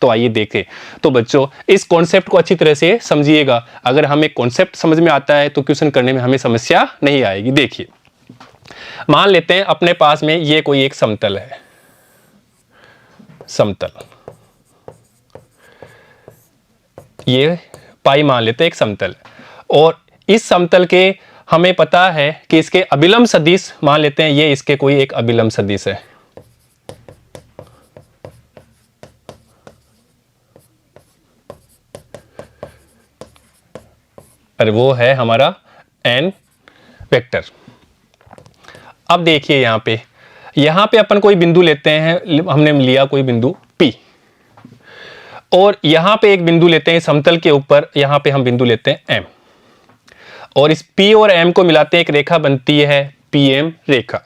तो आइए देखें। तो बच्चों इस कॉन्सेप्ट को अच्छी तरह से समझिएगा। अगर हमें कॉन्सेप्ट समझ में आता है तो क्वेश्चन करने में हमें समस्या नहीं आएगी। देखिए, मान लेते हैं अपने पास में ये कोई एक समतल है, समतल, ये पाई मान लेते हैं एक समतल, और इस समतल के हमें पता है कि इसके अभिलंब सदिश, मान लेते हैं ये इसके कोई एक अभिलंब सदिश है, और वो है हमारा n वेक्टर। अब देखिए यहां पे अपन कोई बिंदु लेते हैं, हमने लिया कोई बिंदु P, और यहां पे एक बिंदु लेते हैं समतल के ऊपर, यहां पे हम बिंदु लेते हैं M, और इस P और M को मिलाते हैं एक रेखा बनती है PM रेखा।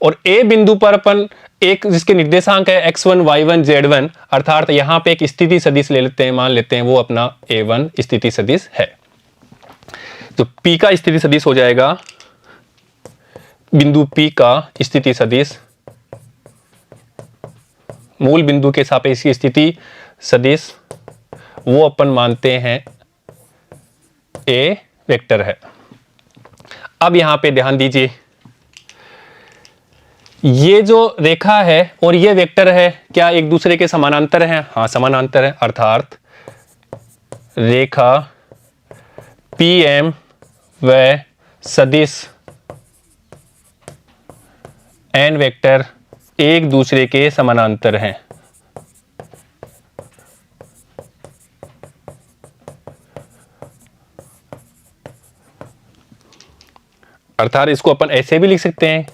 और A बिंदु पर अपन एक जिसके निर्देशांक है x1 y1 z1, अर्थात यहां पे एक स्थिति सदिश ले लेते हैं, मान लेते हैं वो अपना A1 स्थिति सदिश है। तो P का स्थिति सदिश हो जाएगा, बिंदु P का स्थिति सदिश मूल बिंदु के सापेक्ष की स्थिति सदिश, वो अपन मानते हैं A वेक्टर है। अब यहां पे ध्यान दीजिए, ये जो रेखा है और ये वेक्टर है, क्या एक दूसरे के समानांतर हैं? हाँ, समानांतर है, अर्थात रेखा PM व सदिश n वेक्टर एक दूसरे के समानांतर हैं। अर्थात इसको अपन ऐसे भी लिख सकते हैं,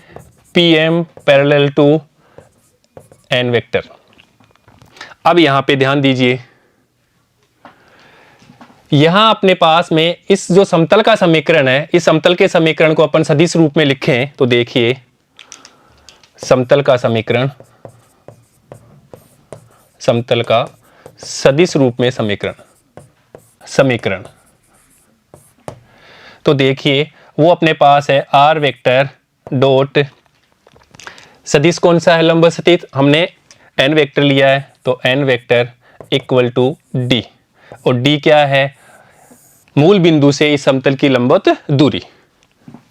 PM parallel to n vector. अब यहां पे ध्यान दीजिए, यहां अपने पास में इस जो समतल का समीकरण है, इस समतल के समीकरण को अपन सदिश रूप में लिखें तो देखिए, समतल का समीकरण, समतल का सदिश रूप में समीकरण तो देखिए वो अपने पास है r वेक्टर डॉट सदिश कौन सा है? लंब सदिश। हमने n वेक्टर लिया है तो n vector equal to d, और d क्या है? मूल बिंदु से इस समतल की लंबवत दूरी।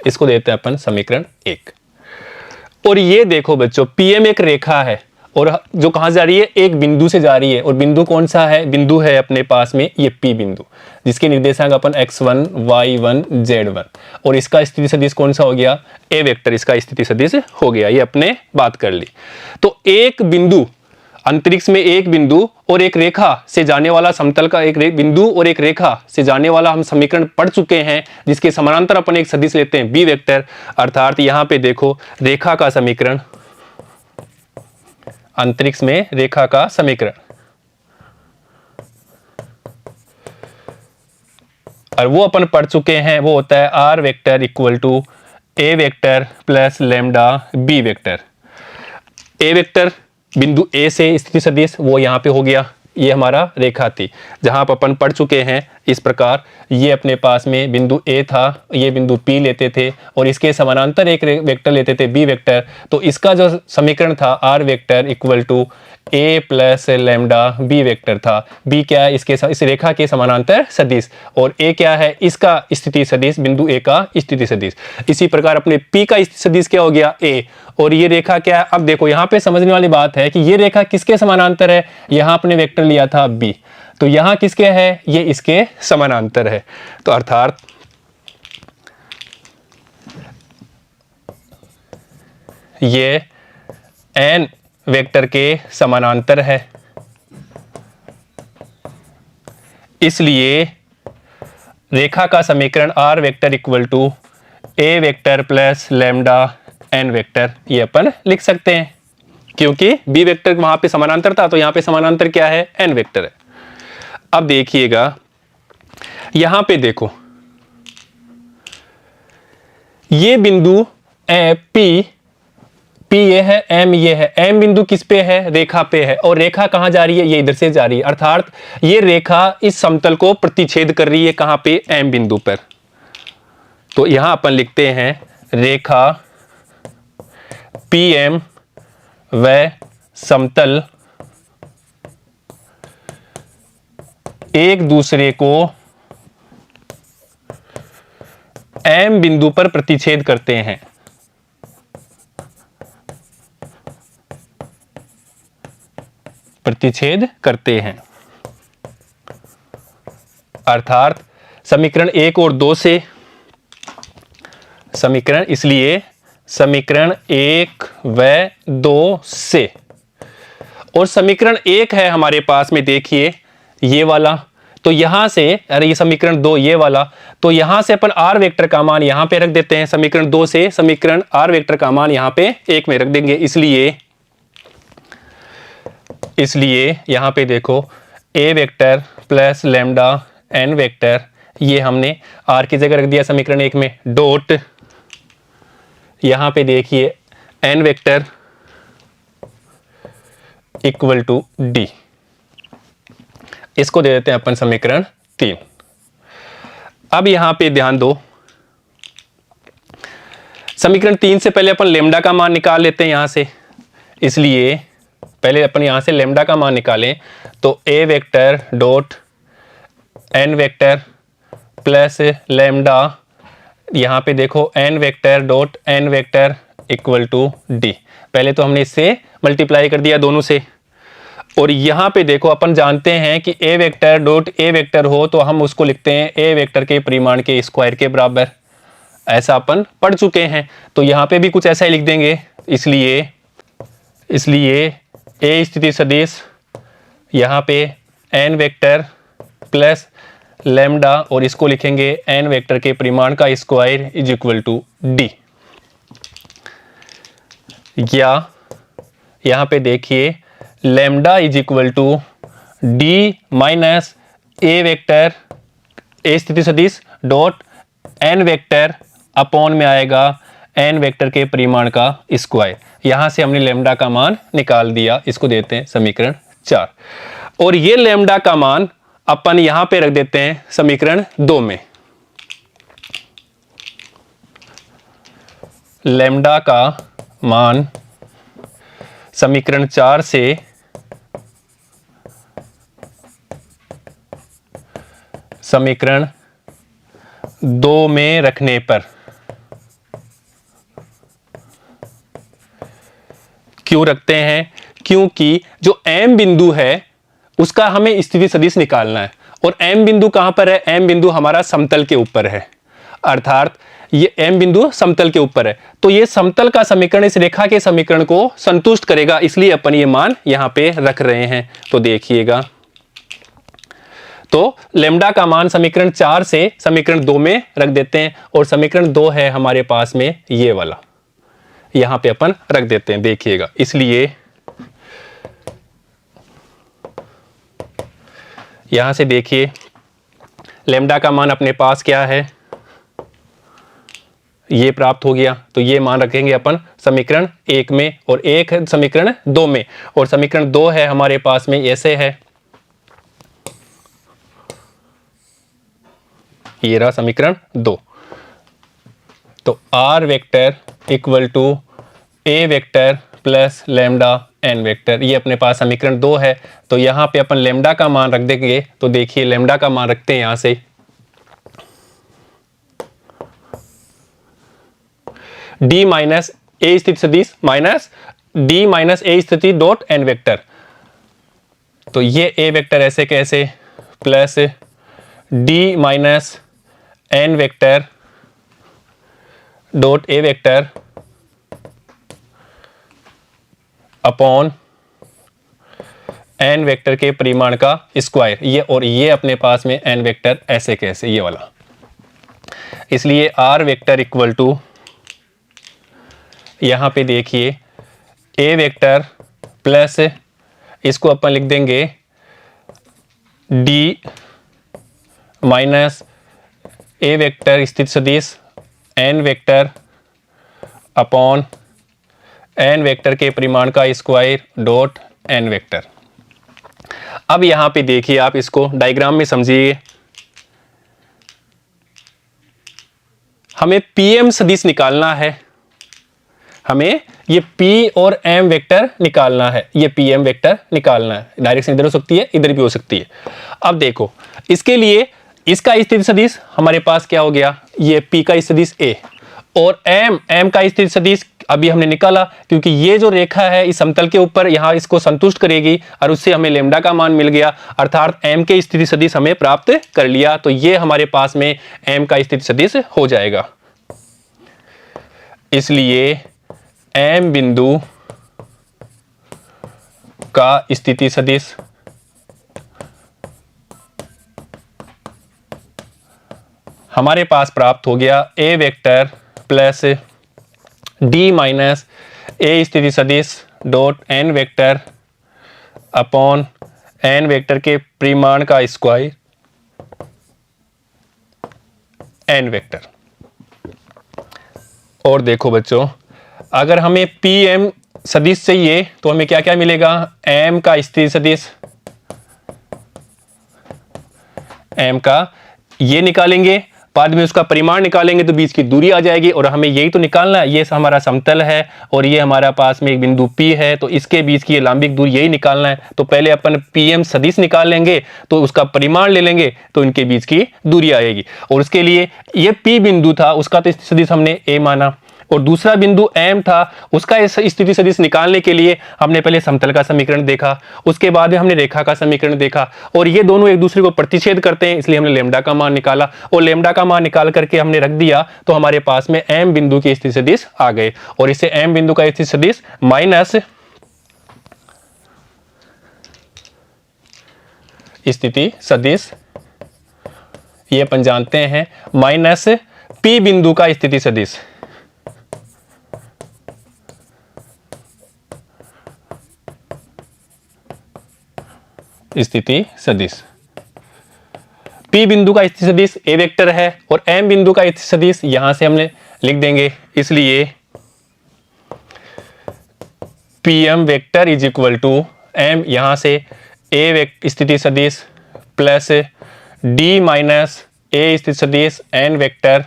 इसको देते हैं अपन समीकरण 1। और ये देखो बच्चों, PM एक रेखा है और जो कहां जा रही है? एक बिंदु से जा रही है, और बिंदु कौन सा है? बिंदु है अपने पास में ये P बिंदु, जिसके निर्देशांक अपन x1 y1 z1, और इसका स्थिति सदिश कौन सा हो गया? A वेक्टर इसका स्थिति सदिश हो गया। ये अपने बात कर ली। तो एक बिंदु, अंतरिक्ष में एक बिंदु और एक रेखा से जाने वाला, समतल का एक बिंदु और एक रेखा से जाने वाला हम समीकरण पढ़ चुके हैं, जिसके समानांतर अपन एक सदिश लेते हैं B वेक्टर। अर्थात यहां पे देखो, रेखा का समीकरण, अंतरिक्ष में रेखा का समीकरण, और वो अपन पढ़ चुके हैं, वो होता है R vector equal to A vector plus lambda B vector. A vector बिंदु A से स्थिति सदिश, वो यहाँ पे हो गया, ये हमारा रेखा थी जहां पर अपन पढ़ चुके हैं इस प्रकार। ये अपने पास में बिंदु A था, ये बिंदु P लेते थे और इसके समानांतर एक वेक्टर लेते थे B वेक्टर। तो इसका जो समीकरण था R vector equal to A plus lambda B vector था। B क्या है? इस रेखा के समानांतर सदिश, और A क्या है? इसका स्थिति सदिश, बिंदु A का स्थिति सदिश। इसी प्रकार अपने P का स्थिति सदिश क्या हो गया? A, और ये रेखा क्या है? अब देखो यहाँ पे समझने वाली बात है कि ये रेखा किसके समानांतर है? यहाँ अपने वेक्टर लिया था B, तो यहाँ किसके है? ये इसके समानांतर है। तो अर्थात ये n वेक्टर के समानांतर है, इसलिए रेखा का समीकरण R vector equal to A vector plus lambda n vector, ये अपन लिख सकते हैं, क्योंकि B वेक्टर वहां पे समानांतर था, तो यहां पे समानांतर क्या है? n वेक्टर है। अब देखिएगा यहां पे देखो, ये बिंदु P ये है, M ये है। M बिंदु किस पे है? रेखा पे है, और रेखा कहां जा रही है? ये इधर से जा रही है, अर्थात ये रेखा इस समतल को प्रतिच्छेद कर रही है, कहां पे? M बिंदु पर। तो यहां अपन लिखते हैं रेखा PM व समतल एक दूसरे को m बिंदु पर प्रतिच्छेद करते हैं। प्रतिच्छेद करते हैं अर्थात समीकरण 1 और 2 से समीकरण, इसलिए समीकरण 1 व 2 से, और समीकरण 1 है हमारे पास में, देखिए ये वाला, तो यहां से, अरे ये समीकरण 2 ये वाला, तो यहां से अपन r वेक्टर का मान यहां पे रख देते हैं। समीकरण 2 से समीकरण r वेक्टर का मान यहां पे 1 में रख देंगे। इसलिए यहां पे देखो a vector plus lambda n vector, ये हमने r की जगह रख दिया समीकरण 1 में, डॉट यहां पे देखिए n vector equal to d, इसको दे देते हैं अपन समीकरण 3। अब यहां पे ध्यान दो, समीकरण 3 से पहले अपन लेमडा का मान निकाल लेते हैं यहां से, इसलिए पहले अपन यहां से लेमडा का मान निकालें, तो a vector dot n vector plus lambda, यहां पे देखो n vector dot n vector equal to d। पहले तो हमने इससे मल्टीप्लाई कर दिया दोनों से, और यहां पे देखो अपन जानते हैं कि a vector dot a vector हो तो हम उसको लिखते हैं a वेक्टर के परिमाण के स्क्वायर के बराबर, ऐसा अपन पढ़ चुके हैं। तो यहां पे भी कुछ ऐसा ही लिख देंगे। इसलिए a स्थिति सदिश यहां पे n वेक्टर प्लस लैम्डा, और इसको लिखेंगे n वेक्टर के परिमाण का square is equal to d। या यहां पे देखिए lambda is equal to d minus a vector a स्थिति सदिश डॉट n वेक्टर अपॉन में आएगा n वेक्टर के परिमाण का स्क्वायर। यहां से हमने लैम्डा का मान निकाल दिया, इसको देते हैं समीकरण 4, और ये लैम्डा का मान अपन यहां पे रख देते हैं समीकरण 2 में। लैम्डा का मान समीकरण 4 से समीकरण 2 में रखने पर, क्यों रखते हैं? क्योंकि जो m बिंदु है उसका हमें स्थिति सदिश निकालना है, और m बिंदु कहां पर है? m बिंदु हमारा समतल के ऊपर है, अर्थात ये m बिंदु समतल के ऊपर है, तो ये समतल का समीकरण इस रेखा के समीकरण को संतुष्ट करेगा, इसलिए अपन ये मान यहां पे रख रहे हैं। तो देखिएगा, तो लैम्डा का मान समीकरण 4 से समीकरण 2 में रख देते हैं, और समीकरण 2 है हमारे पास में ये वाला, यहां पे अपन रख देते हैं। देखिएगा, इसलिए यहां से देखिए लैम्डा का मान अपने पास क्या है, ये प्राप्त हो गया, तो ये मान रखेंगे अपन समीकरण 1 में और एक समीकरण 2 में, और समीकरण 2 है हमारे पास में ऐसे है, ये रहा समीकरण 2। तो r vector equal to a vector plus lambda n vector, ये अपने पास समीकरण 2 है। तो यहां पे अपन लैम्डा का मान रख देंगे, तो देखिए लैम्डा का मान रखते हैं यहां से d माइनस a स्थिति सदिश माइनस d माइनस a स्थिति डॉट n वेक्टर, तो ये a वेक्टर ऐसे कैसे plus d minus n vector dot a vector upon n vector के परिमाण का स्क्वायर, ये, और ये अपने पास में n वेक्टर ऐसे कैसे, ये वाला। इसलिए r वेक्टर इक्वल टू, यहां पे देखिए a वेक्टर प्लस, इसको अपन लिख देंगे d माइनस a वेक्टर स्थिति सदिश n vector upon n vector के परिमाण का स्क्वायर डॉट n वेक्टर। अब यहां पे देखिए, आप इसको डायग्राम में समझिए, हमें pm सदिश निकालना है, हमें ये P और M वेक्टर निकालना है, ये PM वेक्टर निकालना है। डायरेक्शन इधर हो सकती है, इधर भी हो सकती है। अब देखो इसके लिए इसका स्थिति सदिश हमारे पास क्या हो गया, ये P का सदिश A और M का स्थिति सदिश अभी हमने निकाला, क्योंकि ये जो रेखा है इस समतल के ऊपर यहाँ इसको संतुष्ट करेगी और उससे हमें लेमडा का मान मिल गया, अर्थात M के स्थिति सदिश हमें प्राप्त कर लिया। तो ये हमारे पास में M का स्थिति सदिश हो जाएगा। इसलिए M बिंदु का स्थिति सदिश हमारे पास प्राप्त हो गया A vector plus D minus A स्थिति सदिश dot N vector upon N vector के परिमाण का स्क्वायर N वेक्टर। और देखो बच्चों, अगर हमें PM सदिश चाहिए तो हमें क्या क्या मिलेगा, M का स्थिति सदिश, M का ये निकालेंगे, बाद में उसका परिमाण निकालेंगे तो बीच की दूरी आ जाएगी, और हमें यही तो निकालना है। ये हमारा समतल है और ये हमारा पास में एक बिंदु P है, तो इसके बीच की ये लंबिक दूरी यही निकालना है। तो पहले अपन PM सदिश निकाल लेंगे, तो उसका परिमाण ले लेंगे, तो इनके बीच की दूरी आएगी। और उसके लिए ये P बिंदु था, उसका तो सदिश हमने A माना, और दूसरा बिंदु M था, उसका स्थिति सदिश निकालने के लिए हमने पहले समतल का समीकरण देखा, उसके बाद में हमने रेखा का समीकरण देखा, और ये दोनों एक दूसरे को प्रतिच्छेद करते हैं, इसलिए हमने लेमडा का मान निकाला, और लेमडा का मान निकाल करके हमने रख दिया, तो हमारे पास में M बिंदु के स्थिति सदिश आ गए। और इससे M बिंदु का स्थिति सदिश माइनस स्थिति सदिश, ये अपन जानते हैं, माइनस P बिंदु का स्थिति सदिश, स्थिति सदिश। P बिंदु का स्थिति सदिश A वेक्टर है और M बिंदु का स्थिति सदिश यहां से हमने लिख देंगे, इसलिए PM vector is equal to M, यहां से A स्थिति सदिश प्लस D माइनस A स्थिति सदिश N vector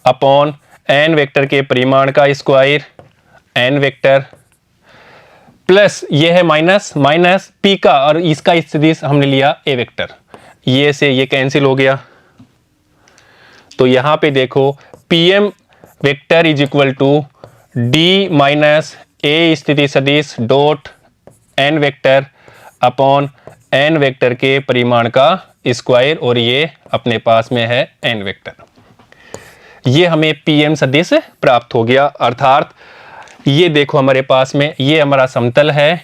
upon N vector के परिमाण का स्क्वायर N वेक्टर, प्लस ये है माइनस माइनस P का, और इसका सदिश हमने लिया A वेक्टर, ये से ये कैंसिल हो गया। तो यहां पे देखो PM vector is equal to D minus A स्थिति सदिश dot N vector upon N vector के परिमाण का स्क्वायर, और ये अपने पास में है N वेक्टर। ये हमें PM सदिश प्राप्त हो गया, अर्थात ये देखो हमारे पास में ये हमारा समतल है,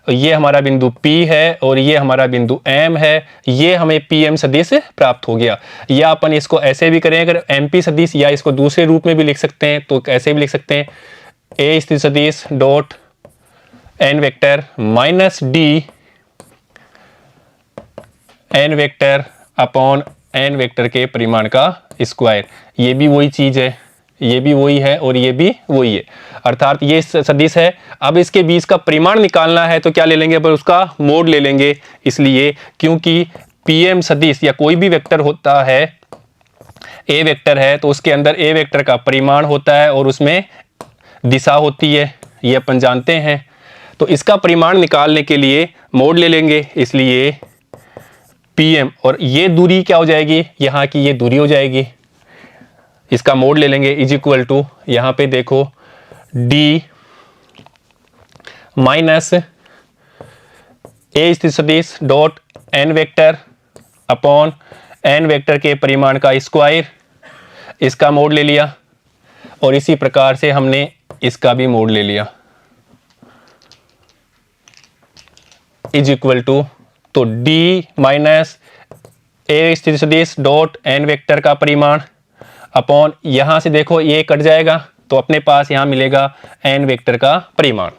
ये हमारा बिंदु P है और ये हमारा बिंदु M है, ये हमें PM सदिश प्राप्त हो गया। या अपन इसको ऐसे भी करें, अगर MP सदिश, या इसको दूसरे रूप में भी लिख सकते हैं, तो ऐसे भी लिख सकते हैं, A स्थिति सदिश dot N vector minus D N vector upon N vector के परिमाण का स्क्वायर। ये भी वही चीज है, ये भी वही है और ये भी वही है, अर्थात ये सदिश है। अब इसके बीच का परिमाण निकालना है तो क्या ले लेंगे, पर उसका मोड ले लेंगे, इसलिए क्योंकि PM सदिश या कोई भी वेक्टर होता है, A वेक्टर है तो उसके अंदर A वेक्टर का परिमाण होता है और उसमें दिशा होती है, ये अपन जानते हैं। तो इसका परिमाण निकालने के लिए मोड ले लेंगे, इसलिए PM, और ये दूरी क्या हो जाएगी, यहाँ की ये दूरी हो जाएगी, इसका मोड ले लेंगे, इज इक्वल टू यहाँ पे देखो D माइनस A स्थिति सदिश dot N vector upon N vector के परिमाण का स्क्वायर, इसका मोड ले लिया, और इसी प्रकार से हमने इसका भी मोड ले लिया, इज इक्वल टू, तो D माइनस A स्थिति सदिश डॉट N वेक्टर का परिमाण अपॉन, यहां से देखो ये कट जाएगा तो अपने पास यहां मिलेगा N वेक्टर का परिमाण।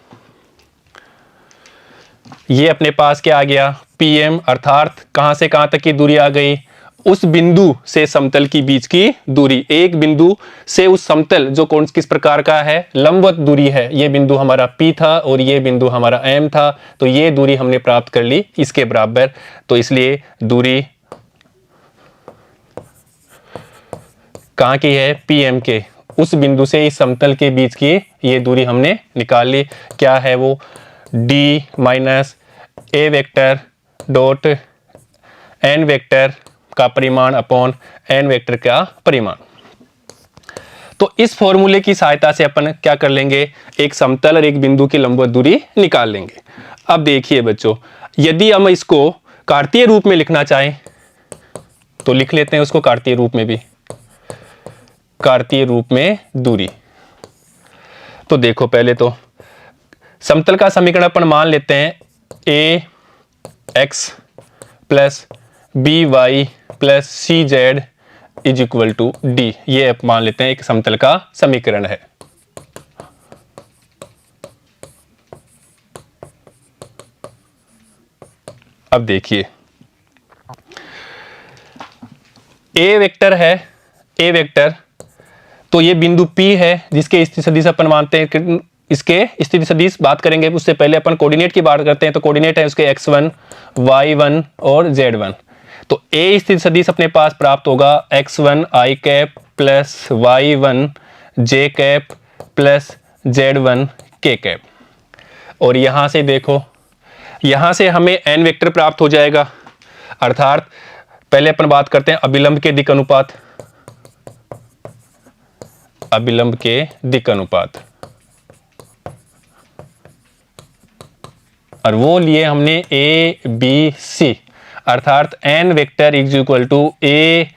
ये अपने पास क्या आ गया, PM, अर्थात कहां से कहां तक की दूरी आ गई, उस बिंदु से समतल की बीच की दूरी, एक बिंदु से उस समतल जो कौन किस प्रकार का है, लंबवत दूरी है। ये बिंदु हमारा P था और ये बिंदु हमारा M था, तो ये दूरी हमने प्राप्त कर ली इसके बराबर। तो इसलिए दूरी कहाँ की है, PM के, उस बिंदु से इस समतल के बीच की ये दूरी हमने निकाल ली। क्या है वो? D minus A vector dot N vector का परिमाण अपॉन एन वेक्टर का परिमाण। तो इस फॉर्मूले की सहायता से अपन क्या कर लेंगे, एक समतल और एक बिंदु की लंबवत दूरी निकाल लेंगे। अब देखिए बच्चों, यदि हम इसको कार्तीय रूप में लिखना चाहें तो लिख लेते हैं उसको कार्तीय रूप में भी, कार्तीय रूप में दूरी। तो देखो पहले तो समतल का समीकरण अपन मान लेते हैं A X plus B Y plus C Z is equal to D. ये मान लेते हैं एक समतल का समीकरण है। अब देखिए ए वेक्टर है, ए वेक्टर तो ये बिंदु P है जिसके स्थिति सदिश अपन मानते हैं। इसके स्थिति सदिश बात करेंगे उससे पहले अपन कोऑर्डिनेट की बात करते हैं। तो कोऑर्डिनेट है उसके x1 y1 और z1। तो ए स्थिति सदिश अपने पास प्राप्त होगा x1 i cap plus y1 j cap plus z1 k cap. और यहां से देखो, यहां से हमें n वेक्टर प्राप्त हो जाएगा, अर्थात पहले अपन बात करते हैं अभिलंब के दिक् अनुपात, अभिलंब के दिक् अनुपात, और वो लिए हमने ए बी सी, अर्थात n vector is equal to A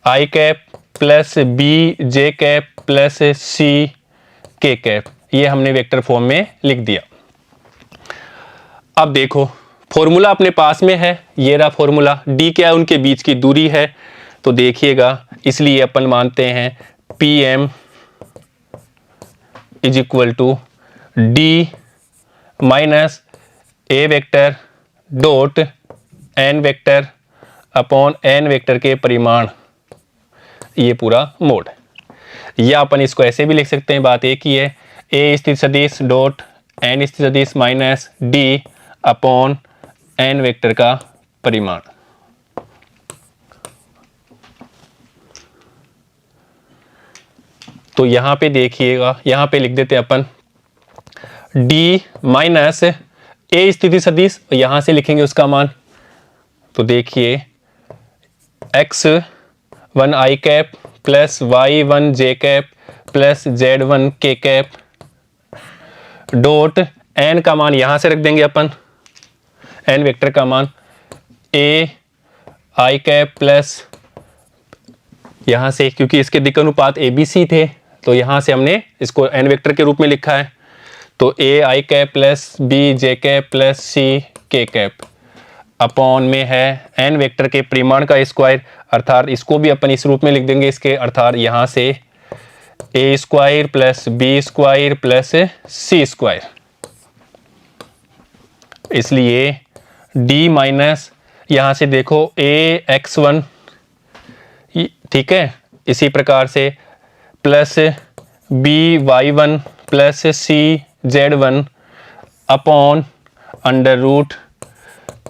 I cap plus B J cap plus C K cap. ये हमने वेक्टर फॉर्म में लिख दिया। अब देखो फॉर्मूला अपने पास में है, ये रहा फॉर्मूला। d क्या है? उनके बीच की दूरी है। तो देखिएगा, इसलिए अपन मानते हैं P M is equal to D minus A vector dot N vector upon N vector के परिमाण, ये पूरा मोड। या अपन इसको ऐसे भी लिख सकते हैं, बात एक ही है, ए स्थिति सदिश डॉट एन स्थिति सदिश minus D upon N vector का परिमाण। तो यहां पे देखिएगा, यहां पे लिख देते हैं अपन d माइनस ए स्थिति सदिश, यहां से लिखेंगे उसका मान। तो देखिए x1 i cap plus y1 j cap plus z1 k cap dot n का मान यहां से रख देंगे अपन, n वेक्टर का मान a i कैप प्लस, यहां से क्योंकि इसके दिक् अनुपात ए बी सी थे तो यहां से हमने इसको n वेक्टर के रूप में लिखा है। तो a i cap plus b j cap plus c k cap upon में है n वेक्टर के परिमाण का स्क्वायर, अर्थात इसको भी अपन इस रूप में लिख देंगे इसके, अर्थात यहां से a square plus b square plus c square. इसलिए d माइनस यहां से देखो a x1, ठीक है, इसी प्रकार से plus b y1 plus c z1 upon under root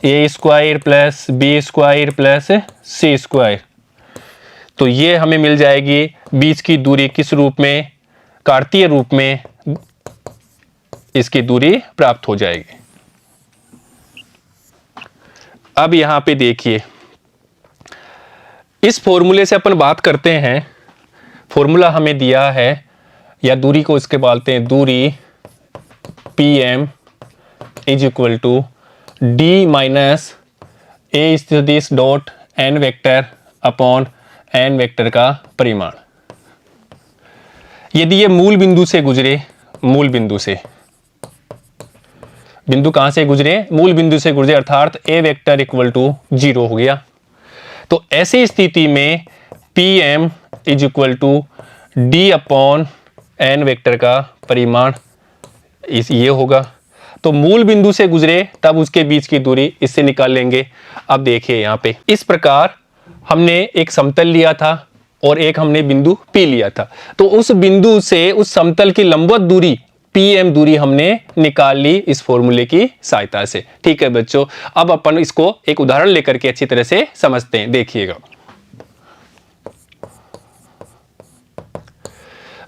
A square plus B square plus C square. तो ये हमें मिल जाएगी बीच की दूरी किस रूप में, कार्तीय रूप में इसकी दूरी प्राप्त हो जाएगी। अब यहां पे देखिए, इस फॉर्मूले से अपन बात करते हैं, फॉर्मूला हमें दिया है या दूरी को इसके बोलते हैं दूरी P M is equal to D minus A सदिश dot N vector upon N vector का परिमाण। यदि ये मूल बिंदु से गुजरे, मूल बिंदु से, बिंदु कहां से गुजरे? मूल बिंदु से गुजरे, अर्थात ए वेक्टर इक्वल टू 0 हो गया। तो ऐसी स्थिति में P M is equal to D upon N vector का परिमाण ये होगा। तो मूल बिंदु से गुजरे तब उसके बीच की दूरी इससे निकाल लेंगे। अब देखिए यहाँ पे इस प्रकार हमने एक समतल लिया था और एक हमने बिंदु P लिया था। तो उस बिंदु से उस समतल की लंबवत दूरी PM दूरी हमने निकाल ली इस फॉर्मूले की सहायता से। ठीक है बच्चों, अब अपन इसको एक उदाहरण लेकर के अच्छी तरह से समझते हैं। देखिएगा,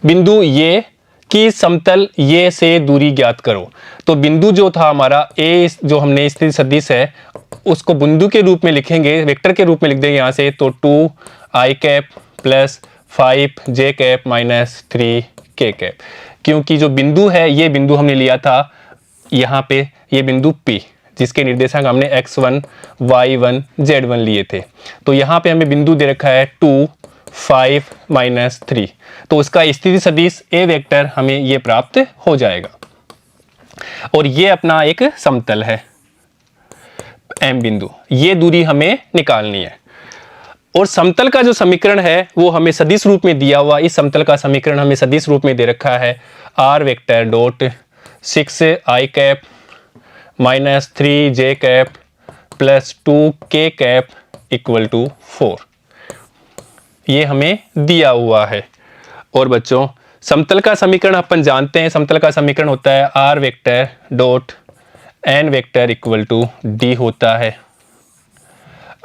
बिंदु ये कि समतल ये से दूरी ज्ञात करो। तो बिंदु जो था हमारा ए, जो हमने स्थिति सदिश है उसको बिंदु के रूप में लिखेंगे, वेक्टर के रूप में लिख देंगे यहाँ से। तो 2i cap plus 5j cap minus 3k cap, क्योंकि जो बिंदु है ये बिंदु हमने लिया था यहाँ पे, ये बिंदु P जिसके निर्देशांक हमने x1, y1, z1 लिए थे। तो यहाँ पे हमें बिंदु दे रखा है 2, 5 माइनस 3, तो उसका स्थिति सदिश ए वेक्टर हमें ये प्राप्त हो जाएगा। और ये अपना एक समतल है M बिंदु, ये दूरी हमें निकालनी है। और समतल का जो समीकरण है वो हमें सदिश रूप में दिया हुआ, इस समतल का समीकरण हमें सदिश रूप में दे रखा है r vector dot 6i cap minus 3j cap plus 2k cap equal to 4, ये हमें दिया हुआ है। और बच्चों समतल का समीकरण अपन जानते हैं, समतल का समीकरण होता है r vector dot n vector equal to d होता है।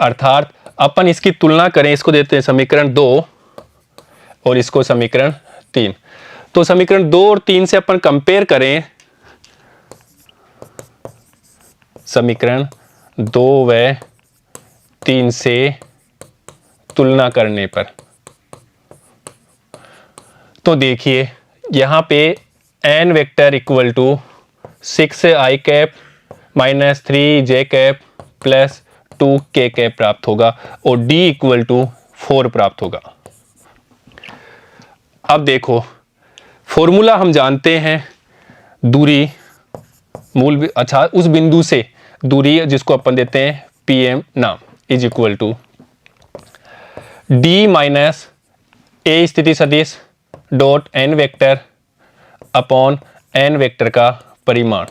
अर्थात अपन इसकी तुलना करें, इसको देते हैं समीकरण 2 और इसको समीकरण 3। तो समीकरण 2 और 3 से अपन कंपेयर करें, समीकरण 2 व 3 से तुलना करने पर तो देखिए यहाँ पे n vector equal to 6i cap minus 3j cap plus 2k cap प्राप्त होगा और d इक्वल टू 4 प्राप्त होगा। अब देखो फॉर्मूला हम जानते हैं, दूरी मूल, अच्छा उस बिंदु से दूरी जिसको अपन देते हैं PM नाम, is equal to d minus A स्थिति सदिश dot n vector upon n vector का परिमाण।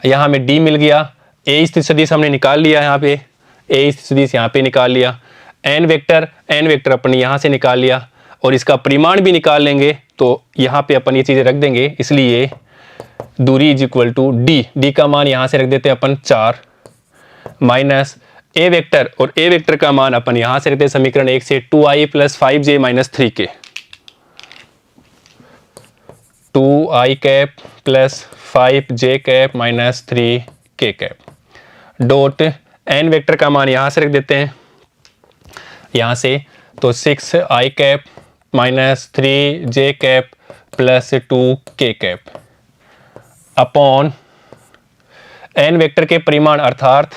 यहाँ हमें d मिल गया, a स्थिति सदिश हमने निकाल लिया, यहाँ पे a स्थिति सदिश यहाँ पे निकाल लिया, n वेक्टर अपन यहाँ से निकाल लिया और इसका परिमाण भी निकाल लेंगे। तो यहाँ पे अपन ये चीज़ें रख देंगे, इसलिए दूरी इज इक्वल टू d का मान यहाँ से रख देते हैं अपन 4 माइनस a वेक्टर, और a वेक्टर का मान अपन यहाँ से रखते हैं समीकरण 1 से 2i plus 5j minus 3k, 2i cap plus 5j cap minus 3k cap dot n vector का मान यहाँ से रख देते हैं यहाँ से। तो 6i cap minus 3j cap plus 2k cap upon n vector के परिमाण अर्थात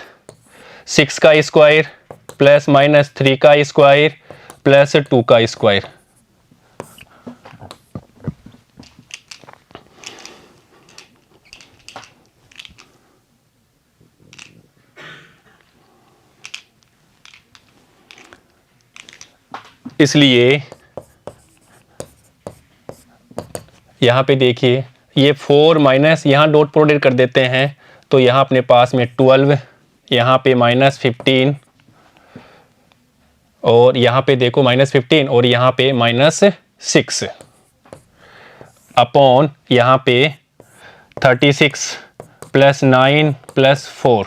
6 का स्क्वायर प्लस माइनस 3 का स्क्वायर प्लस 2 का स्क्वायर। इसलिए यहाँ पे देखिए ये 4 माइनस, यहाँ डॉट प्रोडक्ट कर देते हैं तो यहाँ अपने पास में 12, यहाँ पे माइनस 15 और यहाँ पे देखो माइनस 15 और यहाँ पे माइनस 6 अपॉन यहाँ पे 36 प्लस 9 प्लस 4।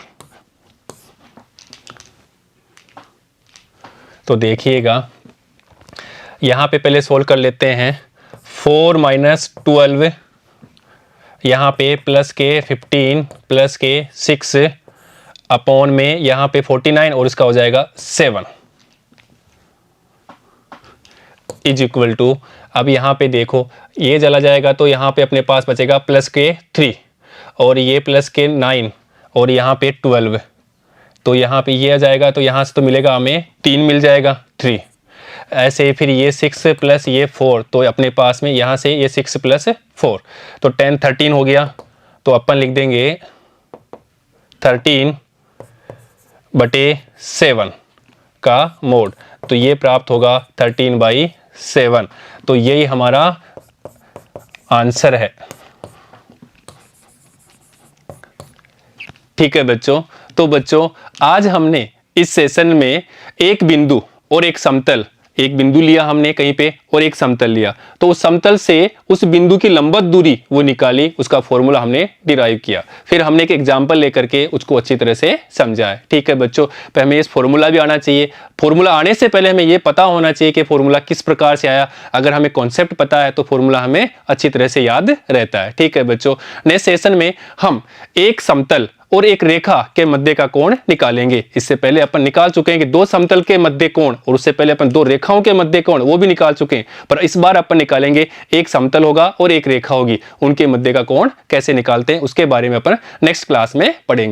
तो देखिएगा यहाँ पे पहले सोल्व कर लेते हैं। 4 माइनस 12 यहाँ पे प्लस के 15 प्लस के 6 अपॉन में यहाँ पे 49 और इसका हो जाएगा 7 इज इक्वल टू, अब यहाँ पे देखो ये चला जाएगा तो यहाँ पे अपने पास बचेगा प्लस के 3 और ये प्लस के 9 और यहाँ पे 12, तो यहाँ पे ये आ जाएगा तो यहाँ से तो मिलेगा हमें 3 मिल जाएगा 3, ऐसे फिर ये 6 प्लस ये 4 तो अपने पास में यहाँ से ये 6 प्लस 4 तो 10 13 हो गया। तो अपन लिख देंगे 13 बटे 7 का मोड, तो ये प्राप्त होगा 13/7। तो यही हमारा आंसर है। ठीक है बच्चों, तो बच्चों आज हमने इस सेशन में एक बिंदु और एक समतल एक बिंदु लिया हमने कहीं पे और एक समतल लिया, तो उस समतल से उस बिंदु की लंबवत दूरी वो निकाली, उसका फॉर्मूला हमने डिराइव किया। फिर हमने एक एग्जांपल लेकर के उसको अच्छी तरह से समझा है। ठीक है बच्चों, पर हमें इस फॉर्मूला भी आना चाहिए। फॉर्मूला आने से पहले हमें ये पता होना चाहिए कि फॉर्मूला किस प्रकार से आया। अगर हमें कॉन्सेप्ट पता है तो फॉर्मूला हमें अच्छी तरह से याद रहता है। ठीक है बच्चों, नेक्स्ट सेशन में हम एक समतल और एक रेखा के मध्य का कोण निकालेंगे। इससे पहले अपन निकाल चुके हैं कि दो समतल के मध्य कोण, और उससे पहले अपन दो रेखाओं के मध्य कोण वो भी निकाल चुके हैं, पर इस बार अपन निकालेंगे एक समतल होगा और एक रेखा होगी, उनके मध्य का कोण कैसे निकालते हैं उसके बारे में अपन नेक्स्ट क्लास में पढ़ेंगे।